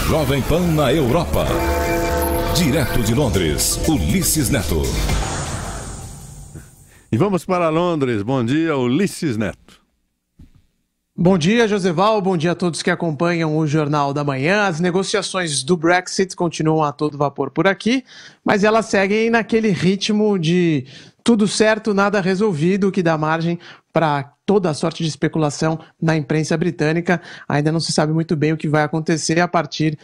Jovem Pan na Europa. Direto de Londres, Ulisses Neto. E vamos para Londres. Bom dia, Ulisses Neto. Bom dia, Joseval. Bom dia a todos que acompanham o Jornal da Manhã. As negociações do Brexit continuam a todo vapor por aqui, mas elas seguem naquele ritmo de tudo certo, nada resolvido, que dá margem para toda a sorte de especulação na imprensa britânica. Ainda não se sabe muito bem o que vai acontecer a partir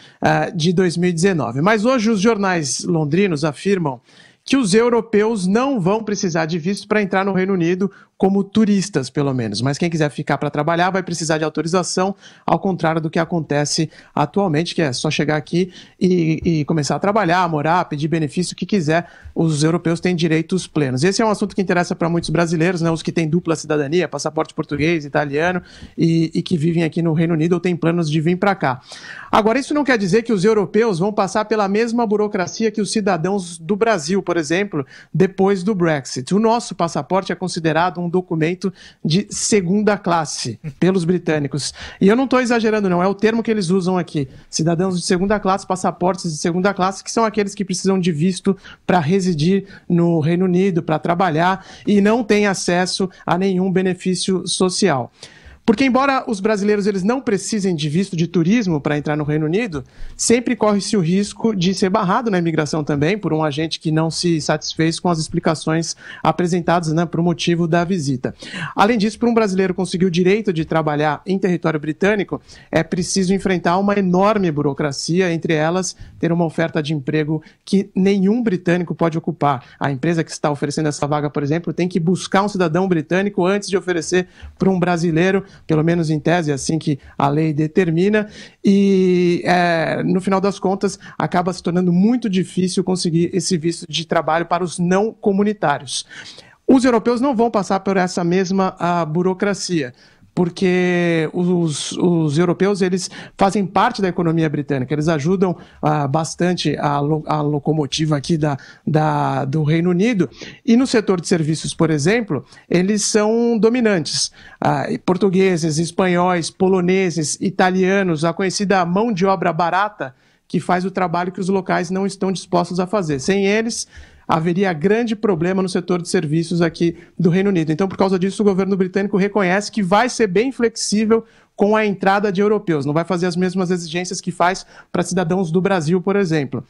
de 2019. Mas hoje os jornais londrinos afirmam que os europeus não vão precisar de visto para entrar no Reino Unido, como turistas, pelo menos. Mas quem quiser ficar para trabalhar vai precisar de autorização, ao contrário do que acontece atualmente, que é só chegar aqui e começar a trabalhar, morar, pedir benefício, o que quiser. Os europeus têm direitos plenos. Esse é um assunto que interessa para muitos brasileiros, né? Os que têm dupla cidadania, passaporte português, italiano, e que vivem aqui no Reino Unido ou têm planos de vir para cá. Agora, isso não quer dizer que os europeus vão passar pela mesma burocracia que os cidadãos do Brasil, por exemplo, depois do Brexit. O nosso passaporte é considerado um documento de segunda classe pelos britânicos. E eu não estou exagerando, não. É o termo que eles usam aqui. Cidadãos de segunda classe, passaportes de segunda classe, que são aqueles que precisam de visto para residir no Reino Unido, para trabalhar e não têm acesso a nenhum benefício social. Porque, embora os brasileiros eles não precisem de visto de turismo para entrar no Reino Unido, sempre corre-se o risco de ser barrado na imigração também por um agente que não se satisfez com as explicações apresentadas, né, por motivo da visita. Além disso, para um brasileiro conseguir o direito de trabalhar em território britânico, é preciso enfrentar uma enorme burocracia, entre elas ter uma oferta de emprego que nenhum britânico pode ocupar. A empresa que está oferecendo essa vaga, por exemplo, tem que buscar um cidadão britânico antes de oferecer para um brasileiro, pelo menos em tese, é assim que a lei determina, e no final das contas acaba se tornando muito difícil conseguir esse visto de trabalho para os não comunitários. Os europeus não vão passar por essa mesma burocracia, porque os europeus eles fazem parte da economia britânica, eles ajudam bastante a locomotiva aqui do Reino Unido, e no setor de serviços, por exemplo, eles são dominantes. Portugueses, espanhóis, poloneses, italianos, a conhecida mão de obra barata, que faz o trabalho que os locais não estão dispostos a fazer. Sem eles, haveria grande problema no setor de serviços aqui do Reino Unido. Então, por causa disso, o governo britânico reconhece que vai ser bem flexível com a entrada de europeus. Não vai fazer as mesmas exigências que faz para cidadãos do Brasil, por exemplo.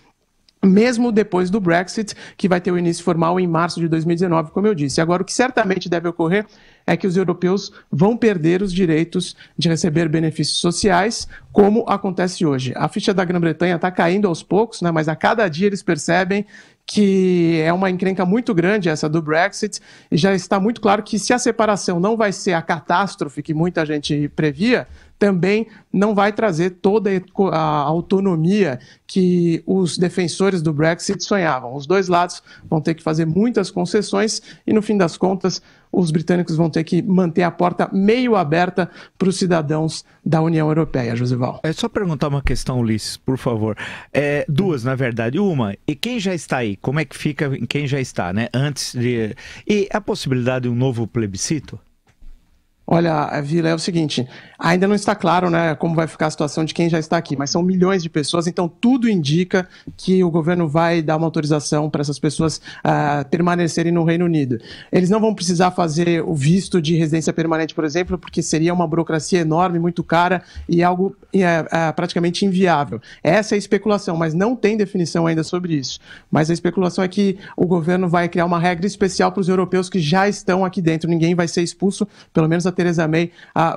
Mesmo depois do Brexit, que vai ter o início formal em março de 2019, como eu disse. Agora, o que certamente deve ocorrer é que os europeus vão perder os direitos de receber benefícios sociais, como acontece hoje. A ficha da Grã-Bretanha está caindo aos poucos, né, mas a cada dia eles percebem que é uma encrenca muito grande essa do Brexit, e já está muito claro que se a separação não vai ser a catástrofe que muita gente previa, também não vai trazer toda a autonomia que os defensores do Brexit sonhavam. Os dois lados vão ter que fazer muitas concessões e, no fim das contas, os britânicos vão ter que manter a porta meio aberta para os cidadãos da União Europeia, Josival. É só perguntar uma questão, Ulisses, por favor. Duas, na verdade. Uma, e quem já está aí? Como é que fica em quem já está, né? Antes de... E a possibilidade de um novo plebiscito? Olha, Vila, é o seguinte, ainda não está claro, né, como vai ficar a situação de quem já está aqui, mas são milhões de pessoas, então tudo indica que o governo vai dar uma autorização para essas pessoas permanecerem no Reino Unido. Eles não vão precisar fazer o visto de residência permanente, por exemplo, porque seria uma burocracia enorme, muito cara e algo praticamente inviável. Essa é a especulação, mas não tem definição ainda sobre isso. Mas a especulação é que o governo vai criar uma regra especial para os europeus que já estão aqui dentro. Ninguém vai ser expulso, pelo menos a Theresa May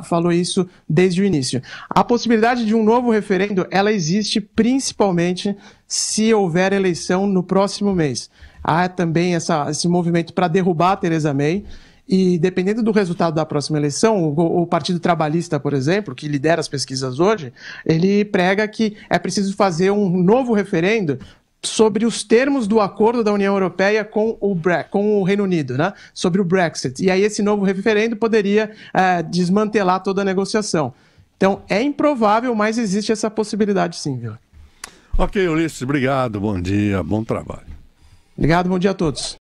falou isso desde o início. A possibilidade de um novo referendo, ela existe principalmente se houver eleição no próximo mês. Há também esse movimento para derrubar a Theresa May, e dependendo do resultado da próxima eleição, o Partido Trabalhista, por exemplo, que lidera as pesquisas hoje, ele prega que é preciso fazer um novo referendo sobre os termos do acordo da União Europeia com o Reino Unido, né? Sobre o Brexit. E aí esse novo referendo poderia desmantelar toda a negociação. Então é improvável, mas existe essa possibilidade sim, viu? Ok, Ulisses, obrigado, bom dia, bom trabalho. Obrigado, bom dia a todos.